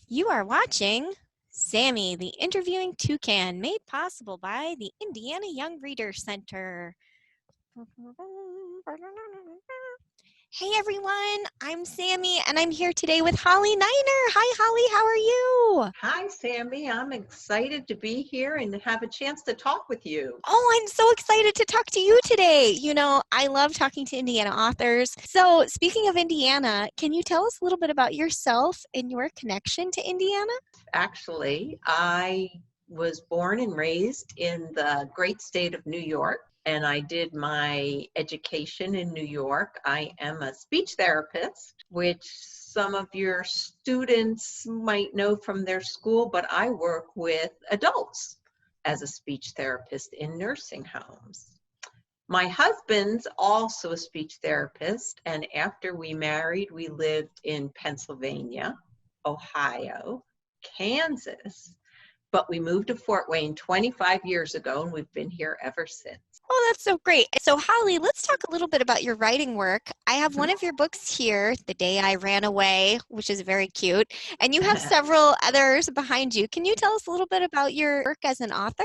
You are watching Sammy, the Interviewing Toucan, made possible by the Indiana Young Reader Center. Hey everyone, I'm Sammy and I'm here today with Holly Niner. Hi Holly, how are you? Hi, Sammy. I'm excited to be here and have a chance to talk with you. Oh, I'm so excited to talk to you today. You know, I love talking to Indiana authors. So, speaking of Indiana, can you tell us a little bit about yourself and your connection to Indiana? Actually, I was born and raised in the great state of New York, and I did my education in New York. I am a speech therapist, which some of your students might know from their school, but I work with adults as a speech therapist in nursing homes. My husband's also a speech therapist, and after we married, we lived in Pennsylvania, Ohio, Kansas, but we moved to Fort Wayne 25 years ago, and we've been here ever since. Oh, that's so great. So, Holly, let's talk a little bit about your writing work. I have one of your books here, The Day I Ran Away, which is very cute, and you have several others behind you. Can you tell us a little bit about your work as an author?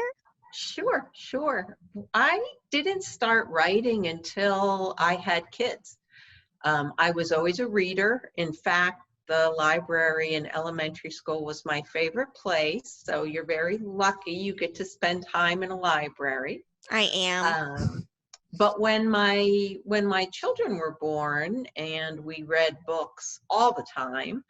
Sure. I didn't start writing until I had kids. I was always a reader. In fact, the library in elementary school was my favorite place. So you're very lucky you get to spend time in a library. I am. But when my children were born and we read books all the time,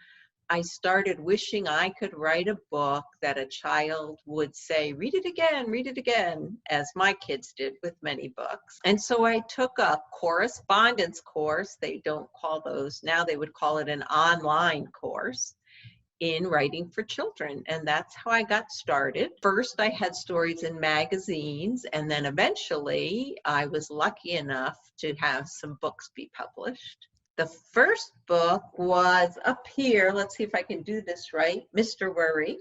I started wishing I could write a book that a child would say, read it again, as my kids did with many books. And so I took a correspondence course. They don't call those now, they would call it an online course in writing for children. And that's how I got started. First, I had stories in magazines, and then eventually I was lucky enough to have some books be published. The first book was up here. Let's see if I can do this right. Mr. Worry,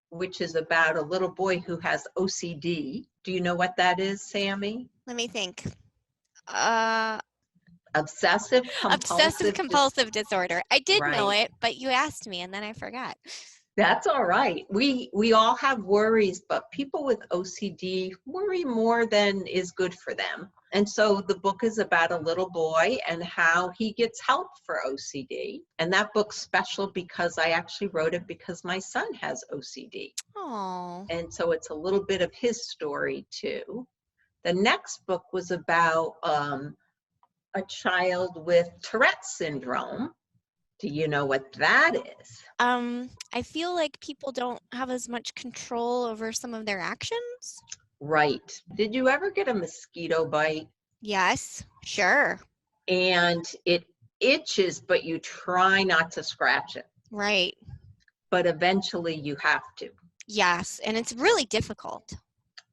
which is about a little boy who has OCD. Do you know what that is, Sammy? Let me think. Obsessive Obsessive compulsive compulsive disorder. I did know right. it, but you asked me and then I forgot. That's all right. We all have worries, but people with OCD worry more than is good for them. And so the book is about a little boy and how he gets help for OCD. And that book's special because I actually wrote it because my son has OCD. Oh. And so it's a little bit of his story too. The next book was about a child with Tourette's syndrome. Do you know what that is? I feel like people don't have as much control over some of their actions. Right. Did you ever get a mosquito bite? Yes, sure. And it itches, but you try not to scratch it. Right. But eventually you have to. Yes, and it's really difficult.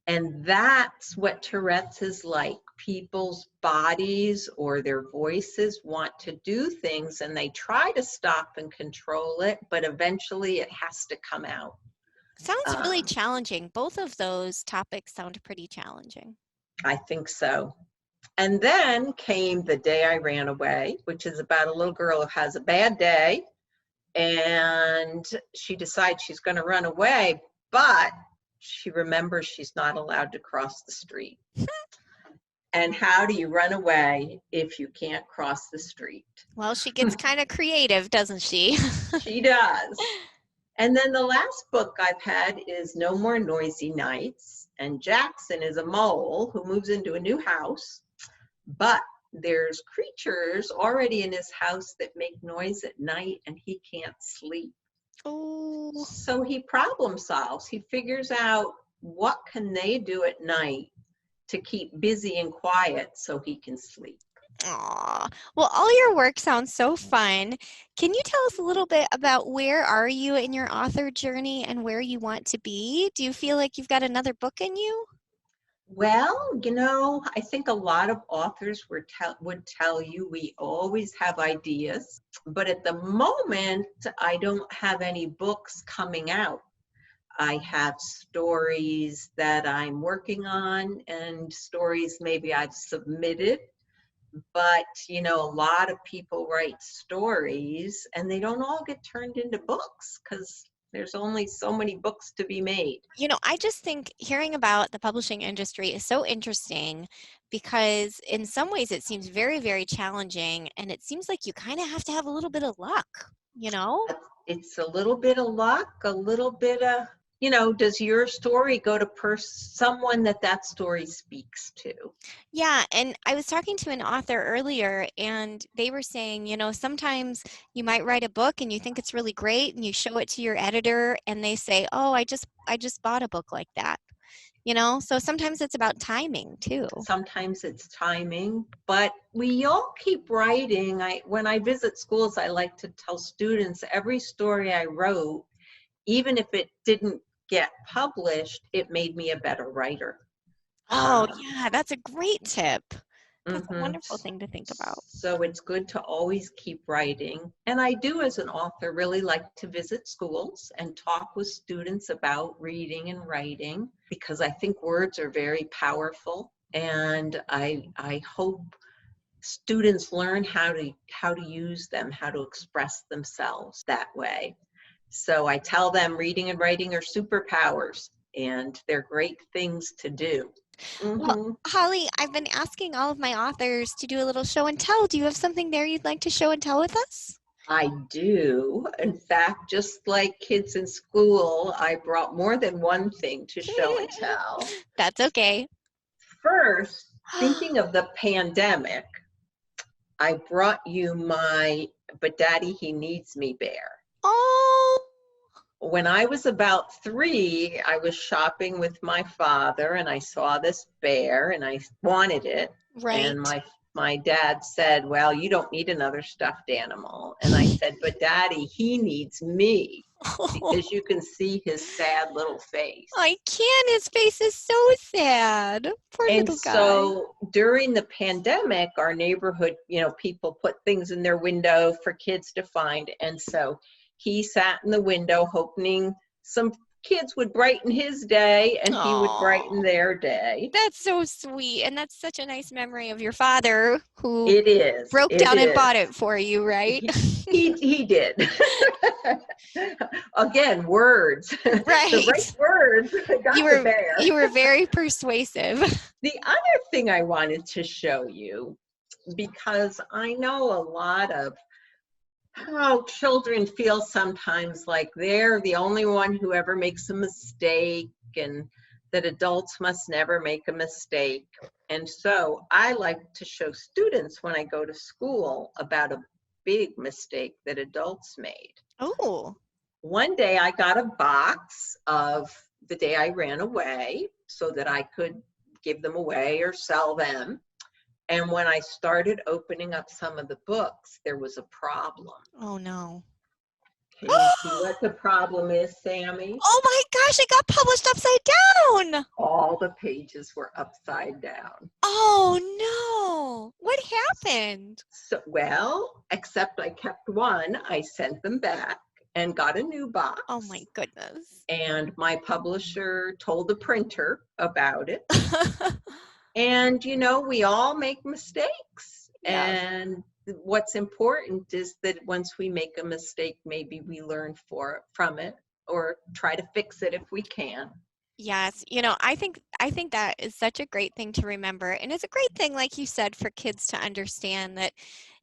And that's what Tourette's is like. People's bodies or their voices want to do things and they try to stop and control it, but eventually it has to come out. Sounds really challenging. Both of those topics sound pretty challenging. I think so. And then came The Day I Ran Away, which is about a little girl who has a bad day and she decides she's going to run away, but she remembers she's not allowed to cross the street. And how do you run away if you can't cross the street? Well, she gets kind of creative, doesn't she? She does. And then the last book I've had is No More Noisy Nights. And Jackson is a mole who moves into a new house, but there's creatures already in his house that make noise at night and he can't sleep. Oh. So he problem solves. He figures out what can they do at night to keep busy and quiet so he can sleep. Aw. Well, all your work sounds so fun. Can you tell us a little bit about where are you in your author journey and where you want to be? Do you feel like you've got another book in you? Well, I think a lot of authors would tell you we always have ideas, but at the moment, I don't have any books coming out. I have stories that I'm working on and stories maybe I've submitted, but you know, a lot of people write stories and they don't all get turned into books because there's only so many books to be made. You know, I just think hearing about the publishing industry is so interesting because in some ways it seems very, very challenging, and it seems like you kind of have to have a little bit of luck, you know? It's a little bit of luck, a little bit of, you know, does your story go to someone that story speaks to? Yeah, and I was talking to an author earlier, and they were saying, you know, sometimes you might write a book and you think it's really great, and you show it to your editor, and they say, "Oh, I just bought a book like that." You know, so sometimes it's about timing too. Sometimes it's timing, but we all keep writing. When I visit schools, I like to tell students every story I wrote, even if it didn't get published, it made me a better writer. Oh, yeah, that's a great tip. That's a Mhm. wonderful thing to think about. So it's good to always keep writing. And I do, as an author, really like to visit schools and talk with students about reading and writing because I think words are very powerful. And I hope students learn how to use them, how to express themselves that way. So I tell them reading and writing are superpowers and they're great things to do. Well, Hmm. Holly, I've been asking all of my authors to do a little show and tell. Do you have something there you'd like to show and tell with us? I do. In fact, just like kids in school, I brought more than one thing to show and tell. That's okay. First, thinking of the pandemic, I brought you my But Daddy He Needs Me bear. Oh, When I was about 3, I was shopping with my father and I saw this bear and I wanted it. And right. my dad said, "Well, you don't need another stuffed animal." And I said, "But Daddy, he needs me," because you can see his sad little face. I can. His face is so sad. Poor And little guy. so during the pandemic, our neighborhood, you know, people put things in their window for kids to find. And so he sat in the window hoping some kids would brighten his day and he would brighten Oh, their day. that's so sweet. And that's such a nice memory of your father who It is. broke It down and is. bought it for you, right? He did. Again, words. The right Right. words You got the were bear. you were very persuasive. The other thing I wanted to show you, because I know a lot of how children feel sometimes like they're the only one who ever makes a mistake and that adults must never make a mistake. And so I like to show students when I go to school about a big mistake that adults made. Oh, One day I got a box of The Day I Ran Away so that I could give them away or sell them. And when I started opening up some of the books, there was a problem. oh no. Can you see what the problem is, Sammy? Oh my gosh, it got published upside down. All the pages were upside down. Oh no. What happened? So, well, except I kept one. I sent them back and got a new box. Oh my goodness. And my publisher told the printer about it. And, you know, we all make mistakes. Yes. And what's important is that once we make a mistake, maybe we learn from it or try to fix it if we can. Yes, you know, I think that is such a great thing to remember. And it's a great thing, like you said, for kids to understand that,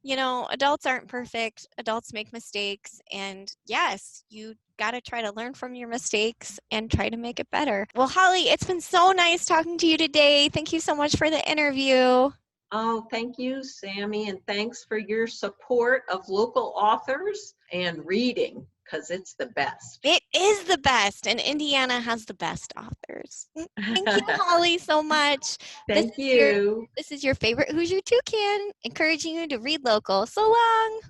you know, adults aren't perfect, adults make mistakes, and yes, you got to try to learn from your mistakes and try to make it better. Well, Holly, it's been so nice talking to you today. Thank you so much for the interview. Oh, thank you, Sammy, and thanks for your support of local authors and reading, because it's the best. It is the best, and Indiana has the best authors. Thank you, Holly, so much. Thank you. This is your favorite Hoosier Toucan, encouraging you to read local. So long.